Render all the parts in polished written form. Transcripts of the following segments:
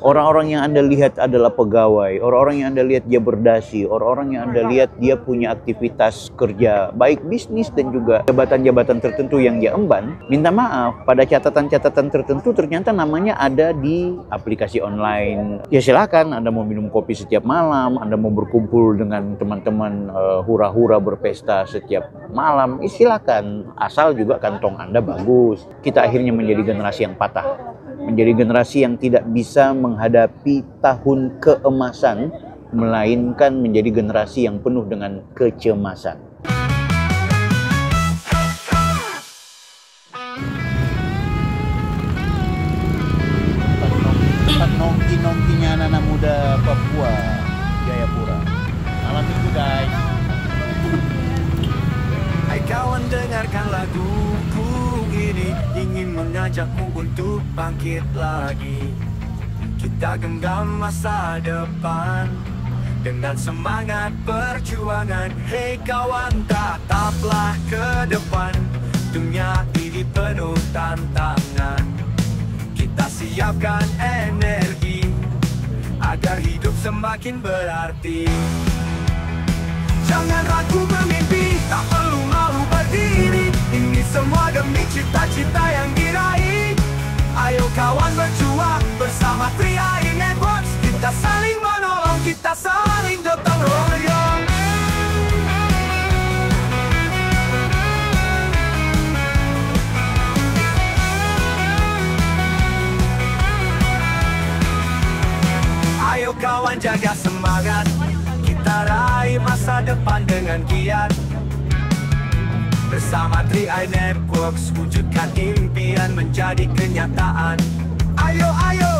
Orang-orang yang Anda lihat adalah pegawai, orang-orang yang Anda lihat dia berdasi, orang-orang yang Anda lihat dia punya aktivitas kerja, baik bisnis dan juga jabatan-jabatan tertentu yang dia emban, minta maaf, pada catatan-catatan tertentu ternyata namanya ada di aplikasi online. Ya silakan, Anda mau minum kopi setiap malam, Anda mau berkumpul dengan teman-teman hura-hura berpesta setiap malam, silakan, asal juga kantong Anda bagus. Kita akhirnya menjadi generasi yang patah. Menjadi generasi yang tidak bisa menghadapi tahun keemasan, melainkan menjadi generasi yang penuh dengan kecemasan. Tempat nongki-nongkinya anak-anak muda Papua, Jayapura. Malam minggu, guys. Hai kawan, dengarkan laguku ini, ingin mengajakmu untuk bangkit lagi. Kita genggam masa depan dengan semangat perjuangan. Hei kawan, tataplah ke depan, dunia ini penuh tantangan. Kita siapkan energi agar hidup semakin berarti. Jangan ragu bermimpi, tak perlu malu berdiri. Ini semua demi cita-cita yang diraih. Ayo kawan berjuang bersama 3i Networks. Kita saling menolong, kita saling gotong royong. Ayo kawan, jaga semangat, kita raih masa depan dengan giat. Bersama 3i Networks, wujudkan impian menjadi kenyataan. Ayo, ayo!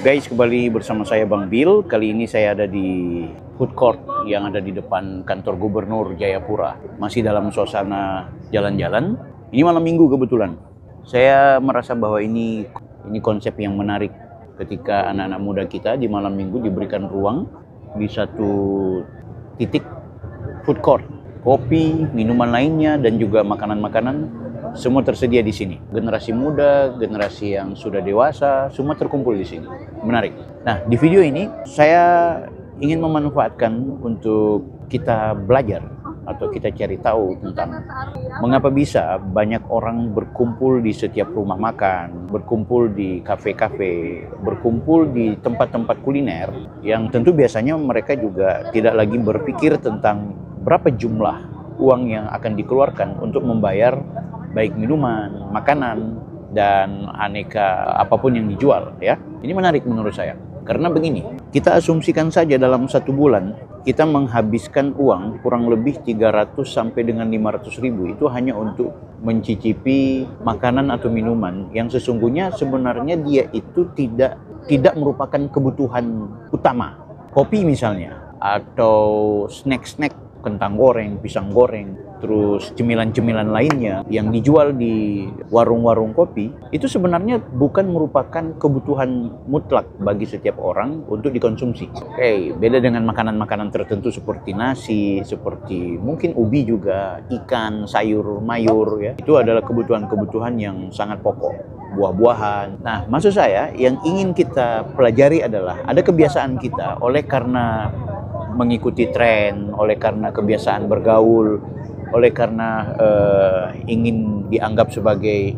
Guys, kembali bersama saya Bang Bill. Kali ini saya ada di food court yang ada di depan kantor Gubernur Jayapura. Masih dalam suasana jalan-jalan. Ini malam minggu kebetulan. Saya merasa bahwa ini konsep yang menarik ketika anak-anak muda kita di malam minggu diberikan ruang di satu titik food court. Kopi, minuman lainnya, dan juga makanan-makanan semua tersedia di sini. Generasi muda, generasi yang sudah dewasa, semua terkumpul di sini. Menarik. Nah, di video ini saya ingin memanfaatkan untuk kita belajar atau kita cari tahu tentang mengapa bisa banyak orang berkumpul di setiap rumah makan, berkumpul di kafe-kafe, berkumpul di tempat-tempat kuliner yang tentu biasanya mereka juga tidak lagi berpikir tentang berapa jumlah uang yang akan dikeluarkan untuk membayar baik minuman, makanan, dan aneka apapun yang dijual, ya. Ini menarik menurut saya. Karena begini, kita asumsikan saja dalam satu bulan, kita menghabiskan uang kurang lebih 300 sampai dengan 500 ribu itu hanya untuk mencicipi makanan atau minuman yang sesungguhnya sebenarnya dia itu tidak merupakan kebutuhan utama. Kopi misalnya, atau snack-snack, kentang goreng, pisang goreng, terus cemilan-cemilan lainnya yang dijual di warung-warung kopi, itu sebenarnya bukan merupakan kebutuhan mutlak bagi setiap orang untuk dikonsumsi. Oke, beda dengan makanan-makanan tertentu seperti nasi, seperti mungkin ubi juga, ikan, sayur, mayur, ya. Itu adalah kebutuhan-kebutuhan yang sangat pokok. Buah-buahan. Nah, maksud saya yang ingin kita pelajari adalah ada kebiasaan kita oleh karena mengikuti tren, oleh karena kebiasaan bergaul, oleh karena ingin dianggap sebagai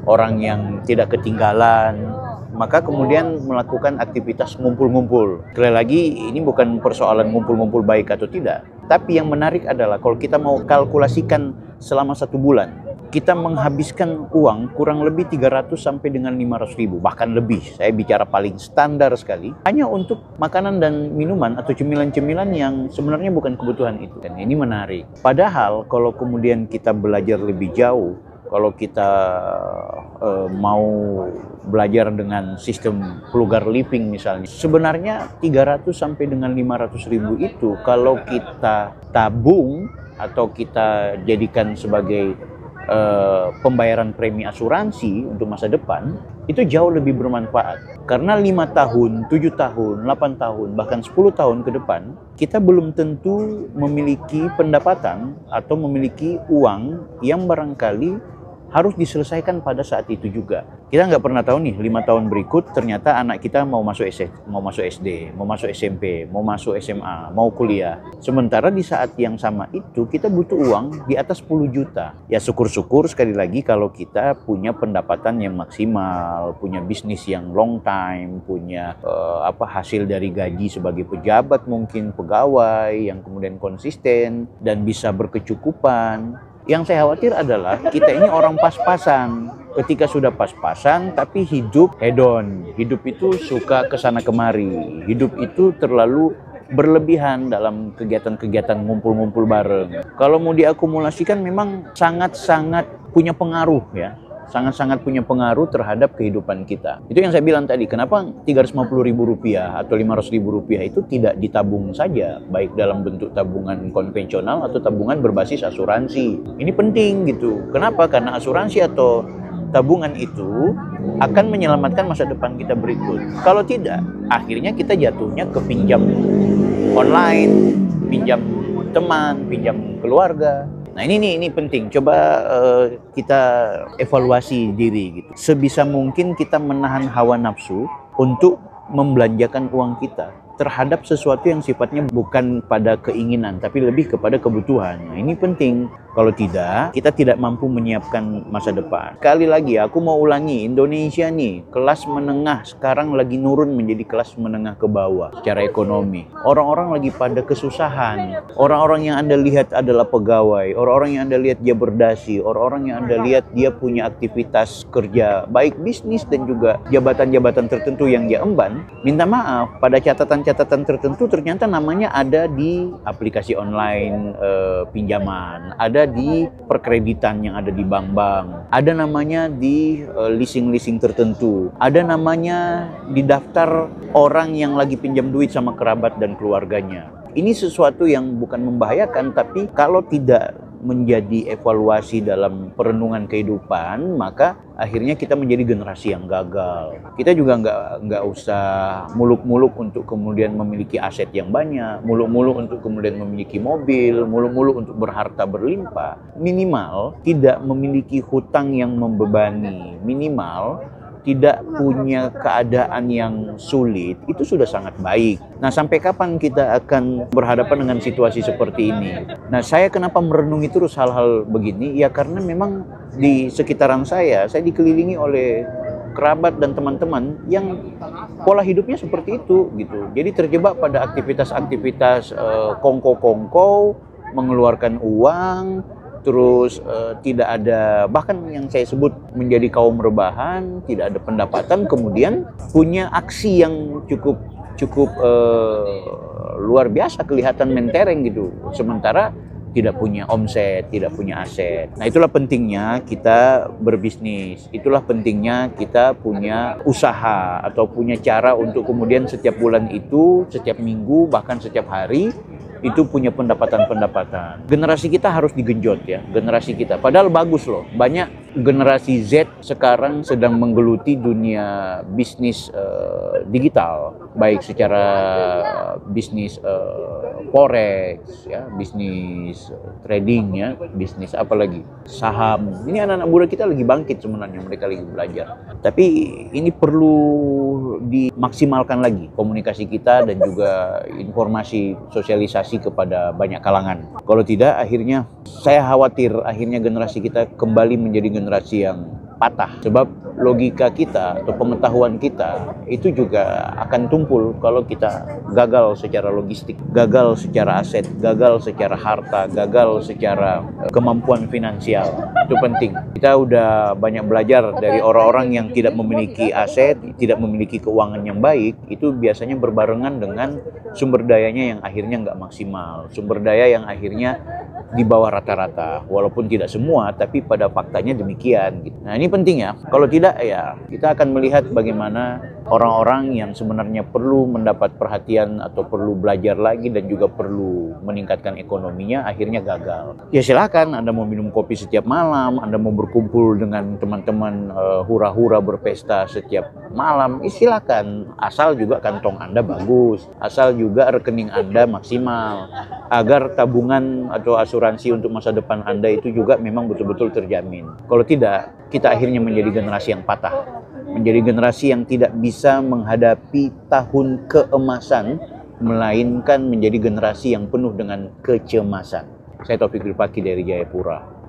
orang yang tidak ketinggalan, maka kemudian melakukan aktivitas ngumpul-ngumpul. Sekali lagi, ini bukan persoalan ngumpul-ngumpul baik atau tidak, tapi yang menarik adalah kalau kita mau kalkulasikan selama satu bulan, kita menghabiskan uang kurang lebih 300 sampai dengan 500 ribu, bahkan lebih. Saya bicara paling standar sekali, hanya untuk makanan dan minuman atau cemilan-cemilan yang sebenarnya bukan kebutuhan itu. Dan ini menarik. Padahal kalau kemudian kita belajar lebih jauh, kalau kita mau belajar dengan sistem plugar living misalnya, sebenarnya 300 sampai dengan 500 ribu itu kalau kita tabung atau kita jadikan sebagai pembayaran premi asuransi untuk masa depan itu jauh lebih bermanfaat. Karena 5 tahun, 7 tahun, 8 tahun, bahkan 10 tahun ke depan, kita belum tentu memiliki pendapatan atau memiliki uang yang barangkali harus diselesaikan pada saat itu juga. Kita nggak pernah tahu nih, 5 tahun berikut ternyata anak kita mau masuk SD, mau masuk SMP, mau masuk SMA, mau kuliah. Sementara di saat yang sama itu kita butuh uang di atas 10 juta. Ya syukur-syukur sekali lagi kalau kita punya pendapatan yang maksimal, punya bisnis yang long time, punya hasil dari gaji sebagai pejabat mungkin, pegawai yang kemudian konsisten dan bisa berkecukupan. Yang saya khawatir adalah kita ini orang pas-pasan. Ketika sudah pas-pasan tapi hidup hedon. Hidup itu suka kesana kemari. Hidup itu terlalu berlebihan dalam kegiatan-kegiatan ngumpul-ngumpul bareng. Kalau mau diakumulasikan memang sangat-sangat punya pengaruh ya. Sangat-sangat punya pengaruh terhadap kehidupan kita. Itu yang saya bilang tadi, kenapa Rp350.000 atau Rp500.000 itu tidak ditabung saja, baik dalam bentuk tabungan konvensional atau tabungan berbasis asuransi. Ini penting gitu. Kenapa? Karena asuransi atau tabungan itu akan menyelamatkan masa depan kita berikut. Kalau tidak, akhirnya kita jatuhnya ke pinjam online, pinjam teman, pinjam keluarga. Nah ini penting, coba kita evaluasi diri gitu. Sebisa mungkin kita menahan hawa nafsu untuk membelanjakan uang kita terhadap sesuatu yang sifatnya bukan pada keinginan, tapi lebih kepada kebutuhan. Nah, ini penting. Kalau tidak, kita tidak mampu menyiapkan masa depan. Sekali lagi, aku mau ulangi, Indonesia nih, kelas menengah sekarang lagi nurun menjadi kelas menengah ke bawah secara ekonomi. Orang-orang lagi pada kesusahan. Orang-orang yang Anda lihat adalah pegawai. Orang-orang yang Anda lihat dia berdasi. Orang-orang yang Anda lihat dia punya aktivitas kerja, baik bisnis dan juga jabatan-jabatan tertentu yang dia emban. Minta maaf, pada catatan-catatan tertentu ternyata namanya ada di aplikasi online pinjaman, ada di perkreditan yang ada di bank-bank, ada namanya di leasing-leasing tertentu, ada namanya di daftar orang yang lagi pinjam duit sama kerabat dan keluarganya. Ini sesuatu yang bukan membahayakan, tapi kalau tidak menjadi evaluasi dalam perenungan kehidupan, maka akhirnya kita menjadi generasi yang gagal. Kita juga nggak usah muluk-muluk untuk kemudian memiliki aset yang banyak, muluk-muluk untuk kemudian memiliki mobil, muluk-muluk untuk berharta berlimpah. Minimal tidak memiliki hutang yang membebani, minimal tidak punya keadaan yang sulit, itu sudah sangat baik. Nah, sampai kapan kita akan berhadapan dengan situasi seperti ini? Nah, saya kenapa merenungi terus hal-hal begini? Ya karena memang di sekitaran saya dikelilingi oleh kerabat dan teman-teman yang pola hidupnya seperti itu gitu. Jadi terjebak pada aktivitas-aktivitas kongko-kongko, mengeluarkan uang, terus tidak ada, bahkan yang saya sebut menjadi kaum rebahan, tidak ada pendapatan, kemudian punya aksi yang cukup luar biasa, kelihatan mentereng gitu, sementara tidak punya omset, tidak punya aset. Nah, itulah pentingnya kita berbisnis, itulah pentingnya kita punya usaha atau punya cara untuk kemudian setiap bulan itu, setiap minggu, bahkan setiap hari itu punya pendapatan-pendapatan. Generasi kita harus digenjot ya, generasi kita. Padahal bagus loh, banyak generasi Z sekarang sedang menggeluti dunia bisnis digital, baik secara bisnis forex, ya, bisnis trading, ya, bisnis apalagi saham. Ini anak-anak muda kita lagi bangkit sebenarnya, mereka lagi belajar. Tapi ini perlu dimaksimalkan lagi komunikasi kita dan juga informasi sosialisasi kepada banyak kalangan. Kalau tidak, akhirnya saya khawatir akhirnya generasi kita kembali menjadi generasi yang patah. Sebab logika kita atau pengetahuan kita itu juga akan tumpul kalau kita gagal secara logistik, gagal secara aset, gagal secara harta, gagal secara kemampuan finansial. Itu penting. Kita udah banyak belajar dari orang-orang yang tidak memiliki aset, tidak memiliki keuangan yang baik, itu biasanya berbarengan dengan sumber dayanya yang akhirnya nggak maksimal, sumber daya yang akhirnya di bawah rata-rata, walaupun tidak semua, tapi pada faktanya demikian. Nah, ini penting ya. Kalau tidak, ya kita akan melihat bagaimana orang-orang yang sebenarnya perlu mendapat perhatian atau perlu belajar lagi dan juga perlu meningkatkan ekonominya, akhirnya gagal. Ya silakan Anda mau minum kopi setiap malam, malam, Anda mau berkumpul dengan teman-teman, hura-hura berpesta setiap malam, silakan. Asal juga kantong Anda bagus, asal juga rekening Anda maksimal, agar tabungan atau asuransi untuk masa depan Anda itu juga memang betul-betul terjamin. Kalau tidak, kita akhirnya menjadi generasi yang patah, menjadi generasi yang tidak bisa menghadapi tahun keemasan, melainkan menjadi generasi yang penuh dengan kecemasan. Saya Taufik Rifaki dari Jayapura.